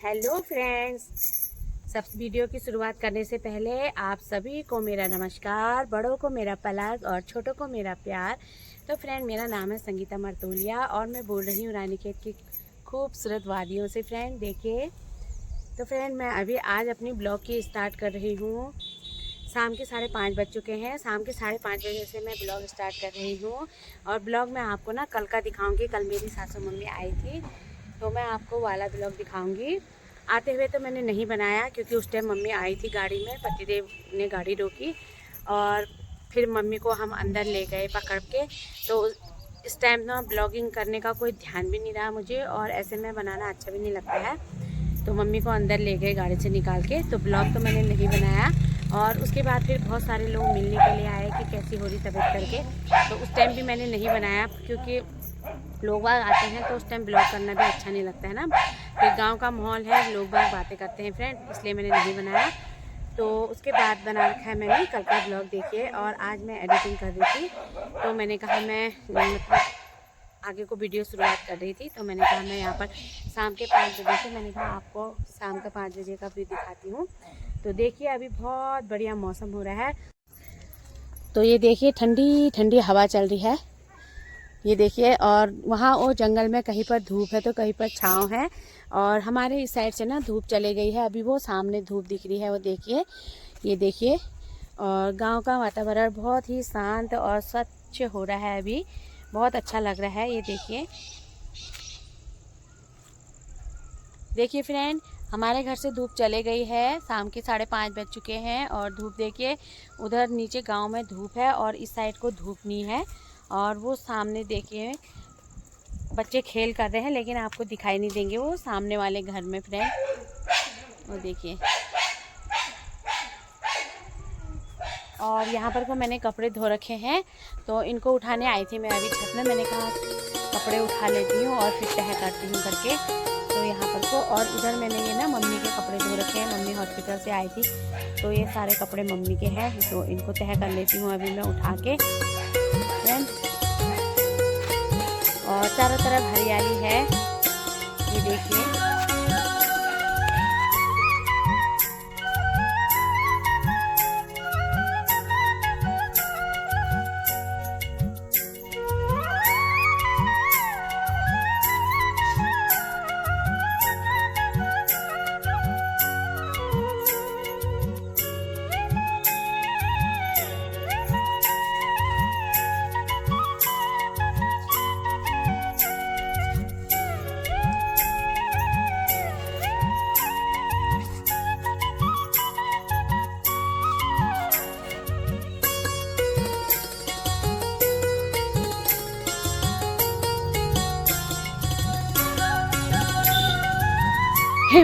Hello friends, सब video की शुरुआत करने से पहले आप सभी को मेरा नमस्कार, बड़ों को मेरा पलक और छोटों को मेरा प्यार। तो फ्रेंड, मेरा नाम है संगीता मरतोलिया और मैं बोल रही हूँ रानीखेत की खूबसूरत वादियों से। फ्रेंड देखिए, तो फ्रेंड मैं अभी आज अपनी ब्लॉग की स्टार्ट कर रही हूँ। शाम के 5:30 बज चुके हैं। शाम के 5:30 बजे से मैं ब्लॉग स्टार्ट कर रही हूँ और ब्लॉग मैं आपको ना कल का दिखाऊंगी। कल मेरी सासू मम्मी आई थी तो मैं आपको वाला ब्लॉग दिखाऊंगी। आते हुए तो मैंने नहीं बनाया क्योंकि उस टाइम मम्मी आई थी गाड़ी में, पतिदेव ने गाड़ी रोकी और फिर मम्मी को हम अंदर ले गए पकड़ के। तो इस टाइम ना ब्लॉगिंग करने का कोई ध्यान भी नहीं रहा मुझे और ऐसे में बनाना अच्छा भी नहीं लगता है। तो मम्मी को अंदर ले गए गाड़ी से निकाल के, तो ब्लॉग तो मैंने नहीं बनाया। और उसके बाद फिर बहुत सारे लोग मिलने के लिए आए कि कैसी हो रही तबीयत करके, तो उस टाइम भी मैंने नहीं बनाया क्योंकि लोग बाग आते हैं तो उस टाइम ब्लॉग करना भी अच्छा नहीं लगता है ना। फिर गांव का माहौल है, लोग बाग बातें करते हैं फ्रेंड, इसलिए मैंने नहीं बनाया। तो उसके बाद बना रखा है मैंने कल का ब्लॉग देखिए। और आज मैं एडिटिंग कर रही थी तो मैंने कहा मैं मतलब आगे को वीडियो शुरुआत कर रही थी, तो मैंने कहा मैं यहाँ पर शाम के 5 बजे से मैंने कहा आपको शाम का 5 बजे का व्यू दिखाती हूँ। तो देखिए अभी बहुत बढ़िया मौसम हो रहा है। तो ये देखिए ठंडी ठंडी हवा चल रही है, ये देखिए। और वहाँ वो जंगल में कहीं पर धूप है तो कहीं पर छाँव है। और हमारे इस साइड से ना धूप चले गई है, अभी वो सामने धूप दिख रही है, वो देखिए, ये देखिए। और गांव का वातावरण बहुत ही शांत और स्वच्छ हो रहा है, अभी बहुत अच्छा लग रहा है। ये देखिए, देखिए फ्रेंड, हमारे घर से धूप चले गई है, शाम के 5:30 बज चुके हैं। और धूप देखिए, उधर नीचे गांव में धूप है और इस साइड को धूप नहीं है। और वो सामने देखिए बच्चे खेल कर रहे हैं, लेकिन आपको दिखाई नहीं देंगे, वो सामने वाले घर में फ्रेंड, वो देखिए। और यहाँ पर को मैंने कपड़े धो रखे हैं तो इनको उठाने आई थी मैं अभी छत में। मैंने कहा कपड़े उठा लेती हूँ और फिर तह करती हूँ करके, तो यहाँ पर को। और इधर मैंने ये ना मम्मी के कपड़े धो रखे हैं, मम्मी हॉस्पिटल से आई थी तो ये सारे कपड़े मम्मी के हैं, तो इनको तह कर लेती हूँ अभी मैं उठा के फ्रेंड। और चारों तरफ हरियाली है, ये देखिए।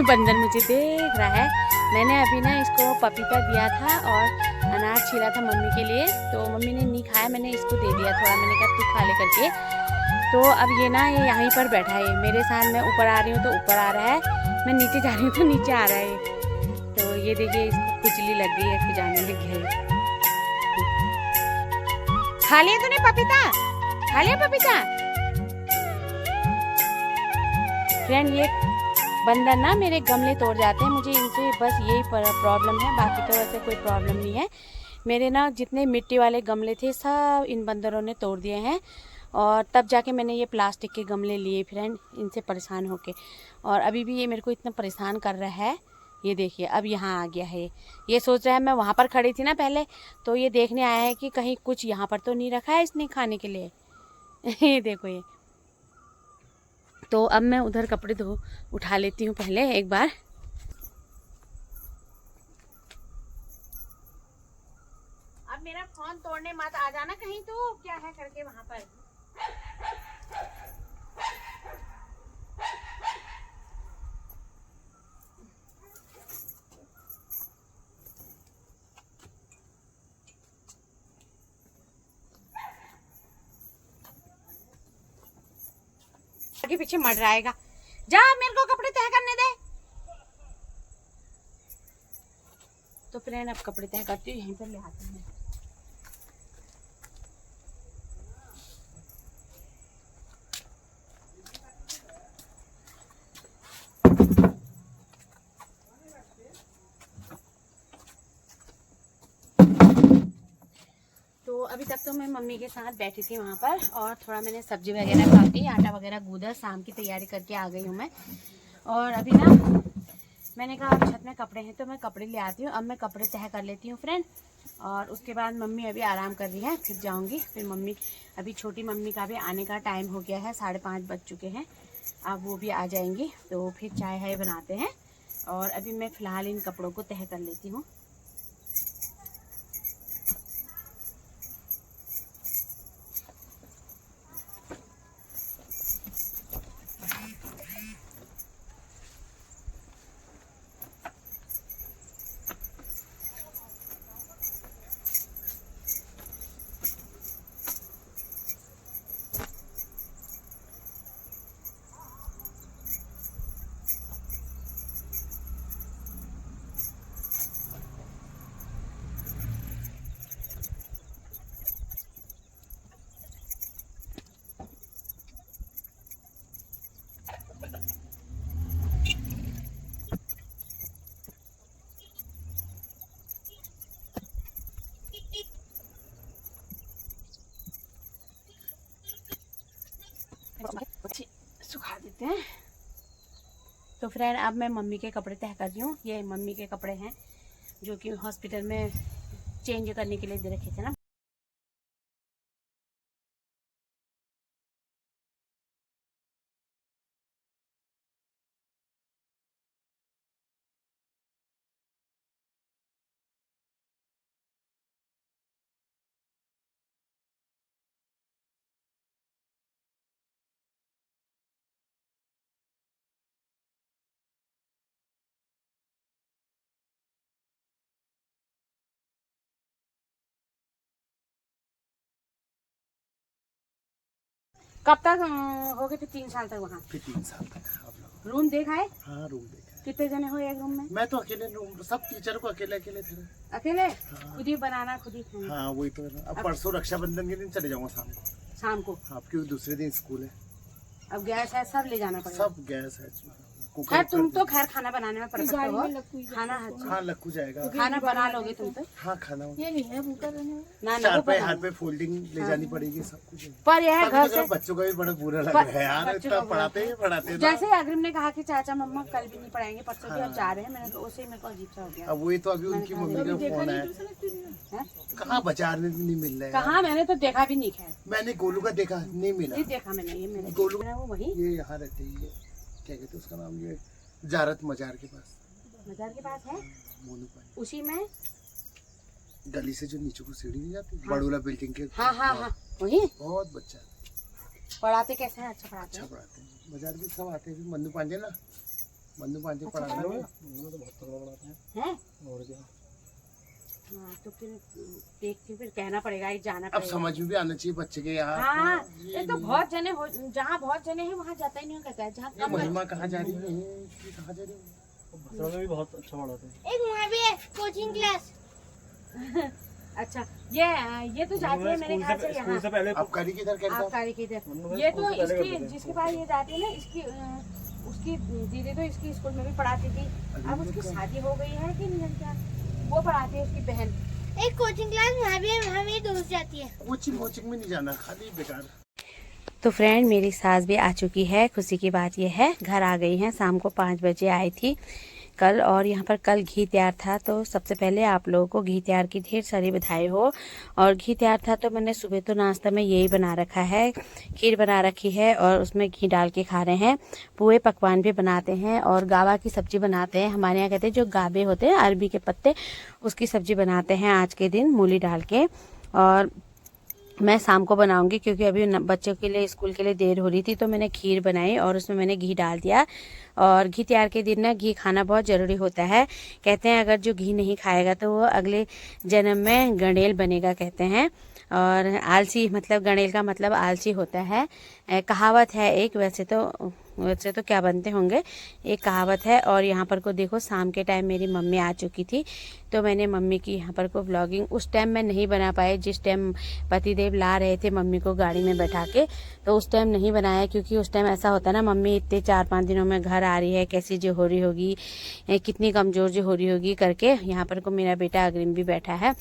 बंदर मुझे देख रहा है। मैंने अभी ना इसको पपीता दिया था और अनार छीला था मम्मी के लिए, तो मम्मी ने नहीं खाया, मैंने इसको दे दिया थोड़ा, मैंने कहा तू खा ले करके। तो अब ये ना ये यहीं पर बैठा है मेरे साथ, मैं ऊपर आ रही हूँ तो ऊपर आ रहा है, मैं नीचे जा रही हूँ तो नीचे आ रहा है। तो ये देखिए, इसको खुजली लग गई है, इसको जाने लग गया। खा लिया तूने पपीता? खा लिया पपीता? फ्रेंड, ये बंदर ना मेरे गमले तोड़ जाते हैं, मुझे इनसे बस यही प्रॉब्लम है, बाकी तो वैसे कोई प्रॉब्लम नहीं है। मेरे ना जितने मिट्टी वाले गमले थे सब इन बंदरों ने तोड़ दिए हैं और तब जाके मैंने ये प्लास्टिक के गमले लिए फ्रेंड, इनसे परेशान होके। और अभी भी ये मेरे को इतना परेशान कर रहा है, ये देखिए अब यहाँ आ गया है। ये सोच रहा है, मैं वहाँ पर खड़ी थी ना पहले, तो ये देखने आया है कि कहीं कुछ यहाँ पर तो नहीं रखा है इसने खाने के लिए। ये देखो ये। तो अब मैं उधर कपड़े धो उठा लेती हूँ पहले एक बार। अब मेरा फोन तोड़ने मत आ जाना कहीं, तो क्या है करके वहां पर। आगे पीछे मर जाएगा, जा मेरे को कपड़े तह करने दे। तो फ्रेंड अब कपड़े तह करती हूँ, यहीं पर ले आती हूँ। तो मैं मम्मी के साथ बैठी थी वहाँ पर और थोड़ा मैंने सब्जी वगैरह काटी, आटा वगैरह गूंदा, शाम की तैयारी करके आ गई हूँ मैं। और अभी ना मैंने कहा अब छत में कपड़े हैं तो मैं कपड़े ले आती हूँ। अब मैं कपड़े तह कर लेती हूँ फ्रेंड, और उसके बाद मम्मी अभी आराम कर रही है, फिर जाऊँगी। फिर मम्मी अभी छोटी मम्मी का भी आने का टाइम हो गया है, 5:30 बज चुके हैं। अब वो भी आ जाएंगी तो फिर चाय है बनाते हैं। और अभी मैं फ़िलहाल इन कपड़ों को तह कर लेती हूँ। सुखा देते हैं। तो फ्रेंड अब मैं मम्मी के कपड़े तह कर रही हूँ। ये मम्मी के कपड़े हैं जो कि हॉस्पिटल में चेंज करने के लिए दे रखे थे ना। कब तक हो गए थे? 3 साल तक वहाँ? फिर 3 साल तक आप लोग। रूम देखा है? हाँ रूम देखा है। कितने जने हो एक रूम में? मैं तो अकेले रूम, सब टीचर को अकेले अकेले थे। अकेले? हाँ। खुद ही बनाना खुद ही खाना? हाँ वही तो है ना। अब परसों रक्षाबंधन के दिन चले जाऊंगा शाम को। शाम को? आपके दूसरे दिन स्कूल है। अब गैस है सब ले जाना पड़ेगा? सब गैस है। खैर तुम तो खैर खाना बनाने में परफेक्ट हो। खाना हाँ लक्कू जाएगा। खाना बना लोगे तुम तो? हाँ खाना ये नहीं है ना चार पे हाथ पे फोल्डिंग ले जानी पड़ेगी सब कुछ। पर यह घर से बच्चों का भी बड़ा बुरा लग रहा है यार, इतना पढ़ाते जैसे अग्रिम ने कहा कि चाचा मम्मा कल भी नहीं पढ़ाएंगे, परसों भी अब जा रहे हैं। मैंने तो उसे मेरे को अजीब सा हो गया। अब वही तो अभी उनकी मम्मी का फोन है, कहाँ बाजार में भी नहीं मिल रहा है। कहाँ? मैंने तो देखा भी नहीं। खैर मैंने गोलू का देखा नहीं मिला। देखा मैंने, ये मेरे गोलू वो वही ये यहाँ रहते ही है, क्या कहते हैं उसका नाम, ये जारत मजार के पास। मजार के पास है? मोनू पानी उसी में गली से जो नीचे को सीढ़ी नहीं जाती, बड़ोला बिल्डिंग के। हाँ हाँ हाँ वही। बहुत बच्चा पढ़ाते कैसे हैं? अच्छा पढ़ाते अच्छा पढ़ाते हैं। बाजार भी सब आते हैं। मन्नू पांडे ना, मन्नू पांडे पढ़ाते हैं। हैं? और क्या? हाँ तो फिर देखती, फिर कहना पड़ेगा, जाना अब पड़ेगा। समझ में भी आना चाहिए बच्चे के यहाँ। हाँ ये तो बहुत जने हो, जहाँ बहुत जने हैं वहाँ जाता ही नहीं कहता है। जहाँ कम महिमा कहाँ जा रही है? कहाँ जा रही है? में भी बहुत अच्छा पढ़ाते हैं। एक वहाँ भी है कोचिंग क्लास। अच्छा ये तो जाती है मेरे ख्याल से यहाँ। से पहले आप करी किधर कहते आप हैं? कारी की इधर। ये तो इसकी जिसके पास ये जाती है ना, इसकी उसकी दीदी तो इसकी स्कूल में भी पढ़ाती थी। अब उसकी शादी हो गई है कि नहीं, क्या वो पढ़ाती है उसकी बहन। एक कोचिंग क्लास वहाँ भी है, वहाँ मेरी दोस्त जाती है। कोचिंग में नहीं जाना, खाली बेकार। तो फ्रेंड मेरी सास भी आ चुकी है। खुशी की बात यह है घर आ गई हैं। शाम को 5 बजे आई थी कल, और यहाँ पर कल घी तैयार था। तो सबसे पहले आप लोगों को घी तैयार की ढेर सारी बधाई हो। और घी तैयार था तो मैंने सुबह तो नाश्ता में यही बना रखा है, खीर बना रखी है और उसमें घी डाल के खा रहे हैं। पूए पकवान भी बनाते हैं और गावा की सब्जी बनाते हैं। हमारे यहाँ कहते हैं जो गाबे होते हैं अरबी के पत्ते, उसकी सब्जी बनाते हैं आज के दिन मूली डाल के। और मैं शाम को बनाऊंगी क्योंकि अभी बच्चों के लिए स्कूल के लिए देर हो रही थी, तो मैंने खीर बनाई और उसमें मैंने घी डाल दिया। और घी तैयार के दिन ना घी खाना बहुत ज़रूरी होता है। कहते हैं अगर जो घी नहीं खाएगा तो वो अगले जन्म में गणेल बनेगा कहते हैं। और आलसी, मतलब गणेल का मतलब आलसी होता है, कहावत है एक। वैसे तो वैसे तो क्या बनते होंगे, एक कहावत है। और यहाँ पर को देखो शाम के टाइम मेरी मम्मी आ चुकी थी, तो मैंने मम्मी की यहाँ पर को व्लॉगिंग उस टाइम मैं नहीं बना पाई जिस टाइम पतिदेव ला रहे थे मम्मी को गाड़ी में बैठा के, तो उस टाइम नहीं बनाया क्योंकि उस टाइम ऐसा होता ना, मम्मी इतने 4-5 दिनों में घर आ रही है, कैसी जो हो रही होगी, कितनी कमज़ोर जो हो रही होगी करके। यहाँ पर को मेरा बेटा अग्रिम भी बैठा है,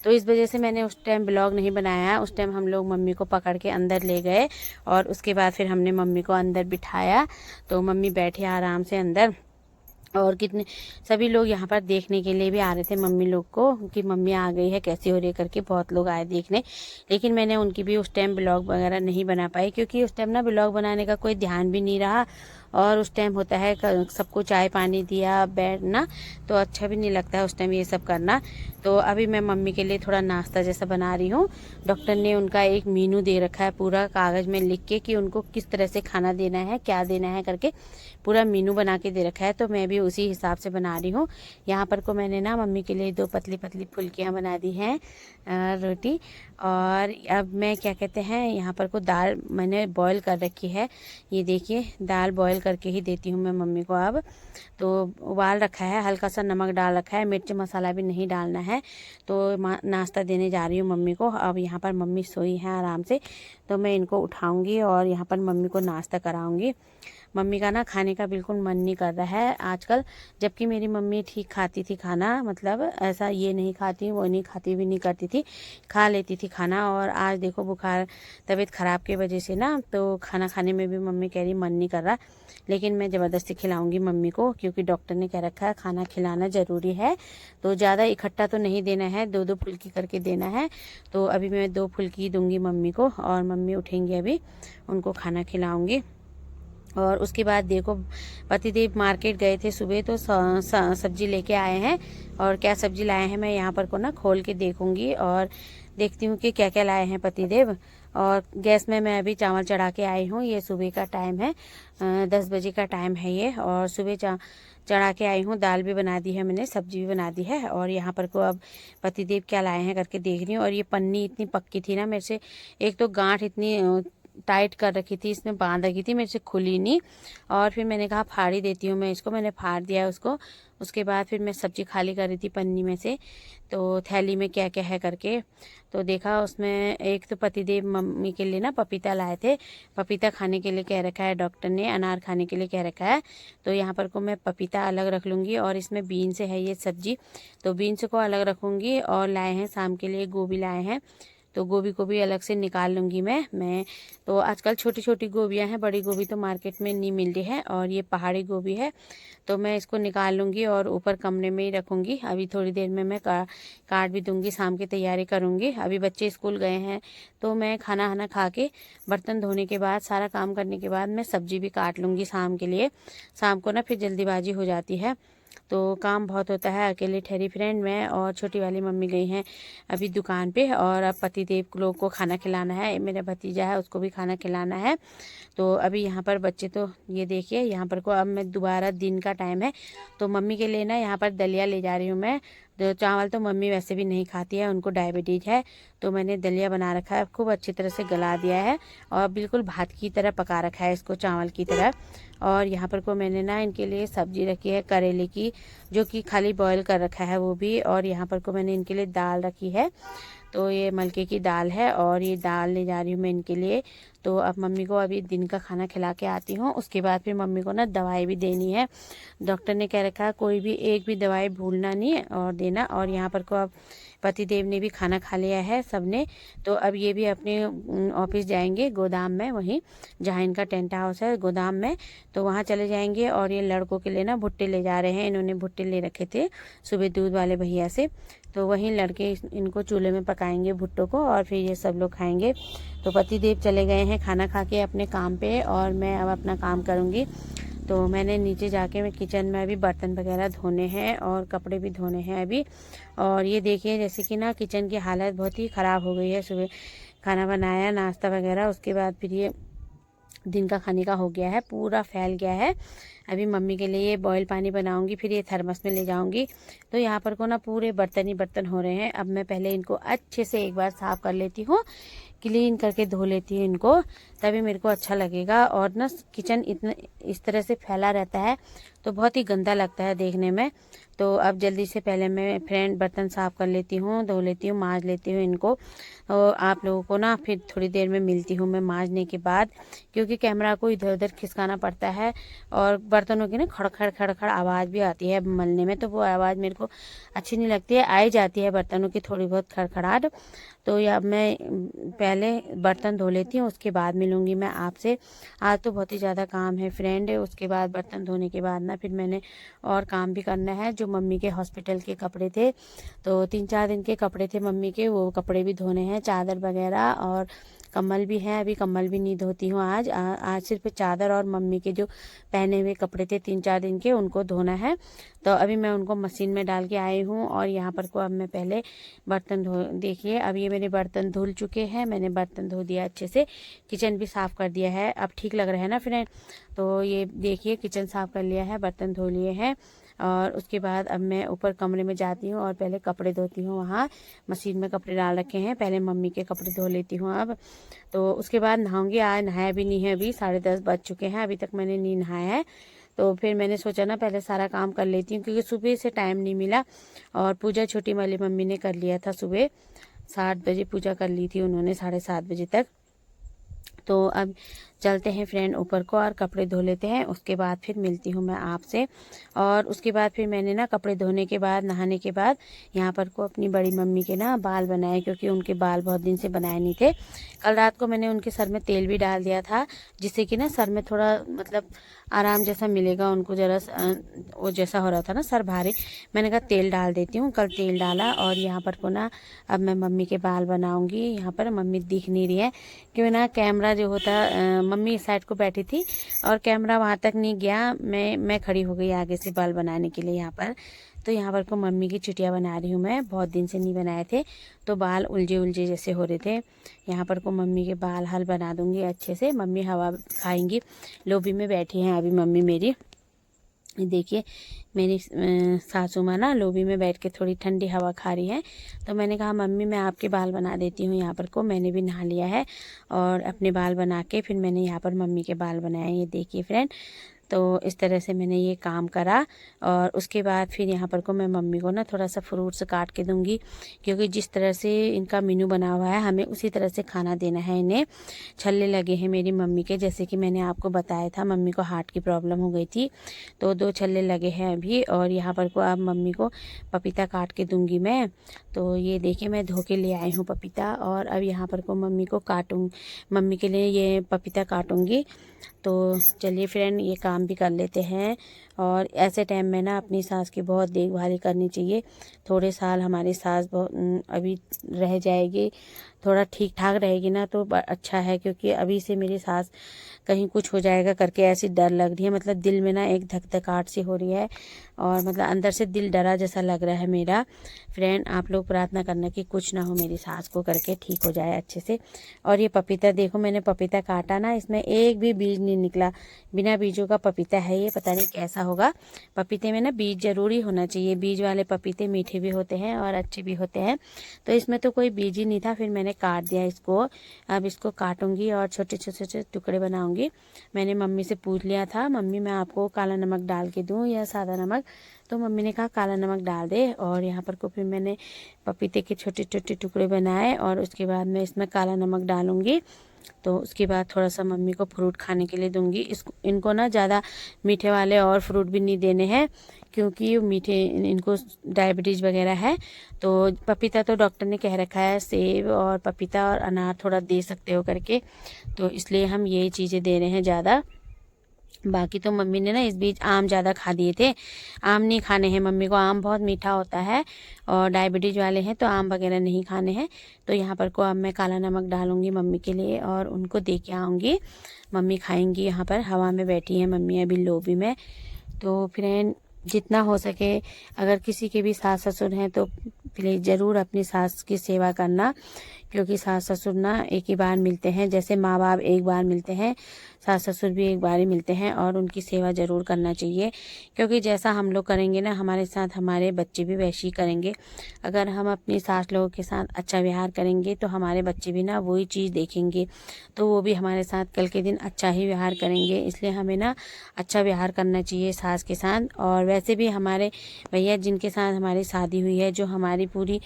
तो इस वजह से मैंने उस टाइम ब्लॉग नहीं बनाया। उस टाइम हम लोग मम्मी को पकड़ के अंदर ले गए और उसके बाद फिर हमने मम्मी को अंदर बिठाया, तो मम्मी बैठे आराम से अंदर। और कितने सभी लोग यहाँ पर देखने के लिए भी आ रहे थे मम्मी लोग को कि मम्मी आ गई है कैसी हो रही है करके, बहुत लोग आए देखने। लेकिन मैंने उनकी भी उस टाइम ब्लॉग वगैरह नहीं बना पाई क्योंकि उस टाइम ना ब्लॉग बनाने का कोई ध्यान भी नहीं रहा, और उस टाइम होता है सबको चाय पानी दिया बैठना, तो अच्छा भी नहीं लगता है उस टाइम ये सब करना। तो अभी मैं मम्मी के लिए थोड़ा नाश्ता जैसा बना रही हूँ। डॉक्टर ने उनका एक मेनू दे रखा है पूरा कागज़ में लिख के कि उनको किस तरह से खाना देना है, क्या देना है करके पूरा मेनू बना के दे रखा है, तो मैं भी उसी हिसाब से बना रही हूँ। यहाँ पर को मैंने ना मम्मी के लिए 2 पतली पतली फुल्कियाँ बना दी हैं रोटी। और अब मैं क्या कहते हैं, यहाँ पर को दाल मैंने बॉईल कर रखी है, ये देखिए दाल बॉईल करके ही देती हूँ मैं मम्मी को। अब तो उबाल रखा है, हल्का सा नमक डाल रखा है, मिर्च मसाला भी नहीं डालना है। तो नाश्ता देने जा रही हूँ मम्मी को। अब यहाँ पर मम्मी सोई हैं आराम से, तो मैं इनको उठाऊंगी और यहाँ पर मम्मी को नाश्ता कराऊंगी। मम्मी का ना खाने का बिल्कुल मन नहीं कर रहा है आजकल, जबकि मेरी मम्मी ठीक खाती थी खाना, मतलब ऐसा ये नहीं खाती वो नहीं खाती भी नहीं करती थी, खा लेती थी खाना। और आज देखो बुखार तबीयत ख़राब की वजह से ना, तो खाना खाने में भी मम्मी कह रही मन नहीं कर रहा, लेकिन मैं ज़बरदस्ती खिलाऊंगी मम्मी को क्योंकि डॉक्टर ने कह रखा है खाना खिलाना ज़रूरी है। तो ज़्यादा इकट्ठा तो नहीं देना है, 2-2 फुल्की करके देना है। तो अभी मैं 2 फुल्की दूंगी मम्मी को और मम्मी उठेंगी, अभी उनको खाना खिलाऊंगी। और उसके बाद देखो पतिदेव मार्केट गए थे सुबह, तो सब्जी लेके आए हैं। और क्या सब्जी लाए हैं मैं यहाँ पर को ना खोल के देखूंगी और देखती हूँ कि क्या क्या लाए हैं पतिदेव। और गैस में मैं अभी चावल चढ़ा के आई हूँ, ये सुबह का टाइम है, 10 बजे का टाइम है ये। और सुबह चढ़ा के आई हूँ, दाल भी बना दी है मैंने, सब्जी भी बना दी है। और यहाँ पर को अब पतिदेव क्या लाए हैं करके देख रही हूँ। और ये पन्नी इतनी पक्की थी ना मेरे से, एक तो गांठ इतनी टाइट कर रखी थी, इसमें बांध रखी थी, मेरे से खुली नहीं। और फिर मैंने कहा फाड़ ही देती हूँ मैं इसको, मैंने फाड़ दिया उसको। उसके बाद फिर मैं सब्जी खाली कर रही थी पन्नी में से, तो थैली में क्या क्या है करके, तो देखा उसमें एक तो पतिदेव मम्मी के लिए ना पपीता लाए थे, पपीता खाने के लिए कह रखा है डॉक्टर ने, अनार खाने के लिए कह रखा है। तो यहाँ पर को मैं पपीता अलग रख लूँगी, और इसमें बीन्स है ये सब्जी, तो बीन्स को अलग रखूँगी। और लाए हैं शाम के लिए गोभी लाए हैं, तो गोभी को भी अलग से निकाल लूँगी मैं। तो आजकल छोटी छोटी गोभियाँ हैं, बड़ी गोभी तो मार्केट में नहीं मिल रही है, और ये पहाड़ी गोभी है, तो मैं इसको निकाल लूँगी और ऊपर कमरे में ही रखूँगी। अभी थोड़ी देर में मैं काट भी दूँगी, शाम की तैयारी करूँगी। अभी बच्चे स्कूल गए हैं, तो मैं खाना वाना खा के बर्तन धोने के बाद, सारा काम करने के बाद मैं सब्जी भी काट लूँगी शाम के लिए। शाम को ना फिर जल्दीबाजी हो जाती है, तो काम बहुत होता है। अकेले ठहरी फ्रेंड मैं और छोटी वाली मम्मी गई हैं अभी दुकान पे, और अब पतिदेव लोग को खाना खिलाना है, मेरा भतीजा है उसको भी खाना खिलाना है। तो अभी यहाँ पर बच्चे, तो ये देखिए यहाँ पर को अब मैं दोबारा दिन का टाइम है, तो मम्मी के लिए ना यहाँ पर दलिया ले जा रही हूँ मैं। तो चावल तो मम्मी वैसे भी नहीं खाती है, उनको डायबिटीज है, तो मैंने दलिया बना रखा है, खूब अच्छी तरह से गला दिया है और बिल्कुल भात की तरह पका रखा है इसको, चावल की तरह। और यहाँ पर को मैंने ना इनके लिए सब्जी रखी है करेले की, जो कि खाली बॉईल कर रखा है वो भी। और यहाँ पर को मैंने इनके लिए दाल रखी है, तो ये मलके की दाल है, और ये दाल ले जा रही हूँ मैं इनके लिए। तो अब मम्मी को अभी दिन का खाना खिला के आती हूँ, उसके बाद फिर मम्मी को ना दवाई भी देनी है। डॉक्टर ने कह रखा है कोई भी एक भी दवाई भूलना नहीं है और देना। और यहाँ पर को अब पतिदेव ने भी खाना खा लिया है सबने, तो अब ये भी अपने ऑफिस जाएंगे, गोदाम में, वहीं जहाँ इनका टेंट हाउस है गोदाम में, तो वहाँ चले जाएंगे। और ये लड़कों के लिए ना भुट्टे ले जा रहे हैं, इन्होंने भुट्टे ले रखे थे सुबह दूध वाले भैया से, तो वहीं लड़के इनको चूल्हे में पकाएंगे भुट्टों को, और फिर ये सब लोग खाएंगे। तो पतिदेव चले गए हैं खाना खा के अपने काम पे, और मैं अब अपना काम करूँगी। तो मैंने नीचे जाके मैं किचन में अभी बर्तन वगैरह धोने हैं और कपड़े भी धोने हैं अभी। और ये देखिए जैसे कि ना किचन की हालत बहुत ही ख़राब हो गई है, सुबह खाना बनाया नाश्ता वगैरह, उसके बाद फिर ये दिन का खाने का हो गया है, पूरा फैल गया है। अभी मम्मी के लिए बॉयल पानी बनाऊंगी, फिर ये थर्मस में ले जाऊंगी। तो यहाँ पर को ना पूरे बर्तन ही बर्तन हो रहे हैं। अब मैं पहले इनको अच्छे से एक बार साफ़ कर लेती हूँ क्लीन करके धो लेती हूँ इनको, तभी मेरे को अच्छा लगेगा। और ना किचन इतना इस तरह से फैला रहता है तो बहुत ही गंदा लगता है देखने में। तो अब जल्दी से पहले मैं फ्रेंड बर्तन साफ़ कर लेती हूँ, धो लेती हूँ, मांज लेती हूँ इनको। और आप लोगों को ना फिर थोड़ी देर में मिलती हूँ मैं मांजने के बाद, क्योंकि कैमरा को इधर उधर खिसकाना पड़ता है और बर्तनों की ना खड़खड़ खड़खड़ आवाज़ भी आती है मलने में, तो वो आवाज़ मेरे को अच्छी नहीं लगती है। आ ही जाती है बर्तनों की थोड़ी बहुत खड़खड़ाहट। तो या मैं पहले बर्तन धो लेती हूँ, उसके बाद मिलूँगी मैं आपसे। आज तो बहुत ही ज़्यादा काम है फ्रेंड। उसके बाद बर्तन धोने के बाद ना फिर मैंने और काम भी करना है। जो मम्मी के हॉस्पिटल के कपड़े थे, तो 3-4 दिन के कपड़े थे मम्मी के, वो कपड़े भी धोने हैं, चादर वगैरह और कम्बल भी हैं। अभी कम्बल भी नहीं धोती हूँ आज। आज सिर्फ चादर और मम्मी के जो पहने हुए कपड़े थे 3-4 दिन के, उनको धोना है। तो अभी मैं उनको मशीन में डाल के आई हूँ और यहाँ पर को अब मैं पहले बर्तन धो, देखिए अब ये मेरे बर्तन धुल चुके हैं। मैंने बर्तन धो दिया अच्छे से, किचन भी साफ़ कर दिया है। अब ठीक लग रहा है ना फ्रेंड। तो ये देखिए किचन साफ़ कर लिया है, बर्तन धो लिए हैं। और उसके बाद अब मैं ऊपर कमरे में जाती हूँ और पहले कपड़े धोती हूँ। वहाँ मशीन में कपड़े डाल रखे हैं, पहले मम्मी के कपड़े धो लेती हूँ अब। तो उसके बाद नहाऊंगी। आज नहाया भी नहीं है, अभी 10:30 बज चुके हैं, अभी तक मैंने नहीं नहाया है। तो फिर मैंने सोचा ना पहले सारा काम कर लेती हूँ, क्योंकि सुबह से टाइम नहीं मिला। और पूजा छोटी वाली मम्मी ने कर लिया था, सुबह 7 बजे पूजा कर ली थी उन्होंने, 7:30 बजे तक। तो अब चलते हैं फ्रेंड ऊपर को और कपड़े धो लेते हैं, उसके बाद फिर मिलती हूँ मैं आपसे। और उसके बाद फिर मैंने ना कपड़े धोने के बाद, नहाने के बाद यहाँ पर को अपनी बड़ी मम्मी के ना बाल बनाए, क्योंकि उनके बाल बहुत दिन से बनाए नहीं थे। कल रात को मैंने उनके सर में तेल भी डाल दिया था, जिससे कि ना सर में थोड़ा मतलब आराम जैसा मिलेगा उनको। जरा वो जैसा हो रहा था ना सर भारी, मैंने कहा तेल डाल देती हूँ। कल तेल डाला और यहाँ पर को ना अब मैं मम्मी के बाल बनाऊँगी। यहाँ पर मम्मी दिख नहीं रही है, क्योंकि ना कैमरा जो होता, मम्मी इस साइड को बैठी थी और कैमरा वहाँ तक नहीं गया। मैं खड़ी हो गई आगे से बाल बनाने के लिए यहाँ पर। तो यहाँ पर को मम्मी की चुटिया बना रही हूँ मैं, बहुत दिन से नहीं बनाए थे तो बाल उलझे उलझे जैसे हो रहे थे। यहाँ पर को मम्मी के बाल हल बना दूँगी अच्छे से। मम्मी हवा खाएंगी, लॉबी में बैठी हैं अभी मम्मी मेरी। देखिए मेरी सासू माँ ना लॉबी में बैठ के थोड़ी ठंडी हवा खा रही है। तो मैंने कहा मम्मी मैं आपके बाल बना देती हूँ। यहाँ पर को मैंने भी नहा लिया है और अपने बाल बना के फिर मैंने यहाँ पर मम्मी के बाल बनाए। ये देखिए फ्रेंड, तो इस तरह से मैंने ये काम करा। और उसके बाद फिर यहाँ पर को मैं मम्मी को ना थोड़ा सा फ्रूट्स काट के दूँगी, क्योंकि जिस तरह से इनका मेनू बना हुआ है हमें उसी तरह से खाना देना है इन्हें। छल्ले लगे हैं मेरी मम्मी के, जैसे कि मैंने आपको बताया था मम्मी को हार्ट की प्रॉब्लम हो गई थी, तो 2 छल्ले लगे हैं अभी। और यहाँ पर को अब मम्मी को पपीता काट के दूँगी मैं। तो ये देखिए मैं धो के ले आई हूँ पपीता, और अब यहाँ पर को मम्मी को मम्मी के लिए ये पपीता काटूँगी। तो चलिए फ्रेंड ये काम भी कर लेते हैं। और ऐसे टाइम में ना अपनी सास की बहुत देखभाल करनी चाहिए। थोड़े साल हमारी सास अभी रह जाएगी, थोड़ा ठीक ठाक रहेगी ना तो अच्छा है, क्योंकि अभी से मेरी सास कहीं कुछ हो जाएगा करके ऐसी डर लग रही है। मतलब दिल में ना एक धक धकाहट सी हो रही है और मतलब अंदर से दिल डरा जैसा लग रहा है मेरा। फ्रेंड आप लोग प्रार्थना करना कि कुछ ना हो मेरी सास को, करके ठीक हो जाए अच्छे से। और ये पपीता देखो, मैंने पपीता काटा ना, इसमें एक भी बीज नहीं निकला, बिना बीजों का पपीता है ये। पता नहीं कैसा होगा। पपीते में ना बीज जरूरी होना चाहिए, बीज वाले पपीते मीठे भी होते हैं और अच्छे भी होते हैं। तो इसमें तो कोई बीज ही नहीं था, फिर मैंने काट दिया इसको। अब इसको काटूंगी और छोटे छोटे छोटे टुकड़े बनाऊंगी। मैंने मम्मी से पूछ लिया था, मम्मी मैं आपको काला नमक डाल के दूं या सादा नमक, तो मम्मी ने कहा काला नमक डाल दे। और यहाँ पर को फिर मैंने पपीते के छोटे छोटे टुकड़े बनाए और उसके बाद मैं इसमें काला नमक डालूंगी। तो उसके बाद थोड़ा सा मम्मी को फ्रूट खाने के लिए दूंगी। इनको ना ज़्यादा मीठे वाले और फ्रूट भी नहीं देने हैं, क्योंकि मीठे इनको डायबिटीज़ वगैरह है। तो पपीता तो डॉक्टर ने कह रखा है सेब और पपीता और अनार थोड़ा दे सकते हो करके, तो इसलिए हम ये चीज़ें दे रहे हैं ज़्यादा। बाकी तो मम्मी ने ना इस बीच आम ज़्यादा खा दिए थे। आम नहीं खाने हैं मम्मी को, आम बहुत मीठा होता है और डायबिटीज़ वाले हैं तो आम वगैरह नहीं खाने हैं। तो यहाँ पर को अब मैं काला नमक डालूंगी मम्मी के लिए और उनको दे के आऊँगी। मम्मी खाएंगी। यहाँ पर हवा में बैठी है मम्मी अभी लॉबी में। तो फ्रेंड जितना हो सके, अगर किसी के भी सास ससुर हैं तो प्लीज़ ज़रूर अपनी सास की सेवा करना, क्योंकि सास ससुर ना एक ही बार मिलते हैं, जैसे माँ बाप एक बार मिलते हैं, सास ससुर भी एक बार ही मिलते हैं। और उनकी सेवा ज़रूर करना चाहिए, क्योंकि जैसा हम लोग करेंगे ना हमारे साथ हमारे बच्चे भी वैसे ही करेंगे। अगर हम अपनी सास लोगों के साथ अच्छा व्यवहार करेंगे तो हमारे बच्चे भी ना वही चीज़ देखेंगे, तो वो भी हमारे साथ कल के दिन अच्छा ही व्यवहार करेंगे। इसलिए हमें ना अच्छा व्यवहार करना चाहिए सास के साथ। और वैसे भी हमारे भैया जिनके साथ हमारी शादी हुई है, जो हमारी पूरी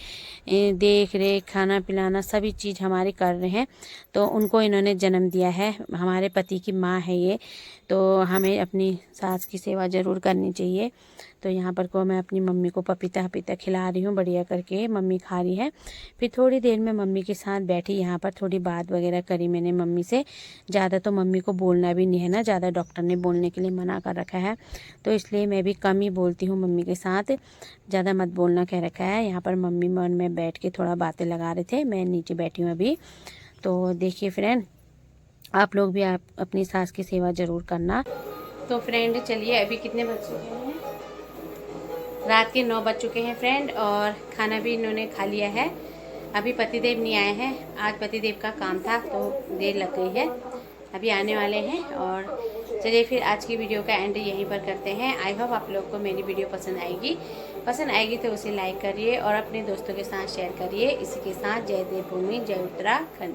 देख रेख खाना पिलाना सभी चीज़ हमारे कर रहे हैं, तो उनको इन्होंने जन्म दिया है, हमारे पति की माँ है ये, तो हमें अपनी सास की सेवा ज़रूर करनी चाहिए। तो यहाँ पर को मैं अपनी मम्मी को पपीता खिला रही हूँ, बढ़िया करके मम्मी खा रही है। फिर थोड़ी देर में मम्मी के साथ बैठी, यहाँ पर थोड़ी बात वगैरह करी मैंने मम्मी से। ज़्यादा तो मम्मी को बोलना भी नहीं है ना, ज़्यादा डॉक्टर ने बोलने के लिए मना कर रखा है, तो इसलिए मैं भी कम ही बोलती हूँ मम्मी के साथ, ज़्यादा मत बोलना कह रखा है। यहाँ पर मम्मी और मैं बैठ के थोड़ा बातें लगा रहे थे, मैं नीचे बैठी हूँ अभी। तो देखिए फ्रेंड, आप लोग भी आप अपनी सास की सेवा ज़रूर करना। तो फ्रेंड चलिए, अभी कितने बज चुके हैं, रात के 9 बज चुके हैं फ्रेंड, और खाना भी इन्होंने खा लिया है। अभी पतिदेव नहीं आए हैं, आज पतिदेव का काम था तो देर लग गई है, अभी आने वाले हैं। और चलिए फिर आज की वीडियो का एंड यहीं पर करते हैं। आई होप आप लोग को मेरी वीडियो पसंद आएगी तो उसे लाइक करिए और अपने दोस्तों के साथ शेयर करिए। इसी के साथ जय देवभूमि, जय उत्तराखंड।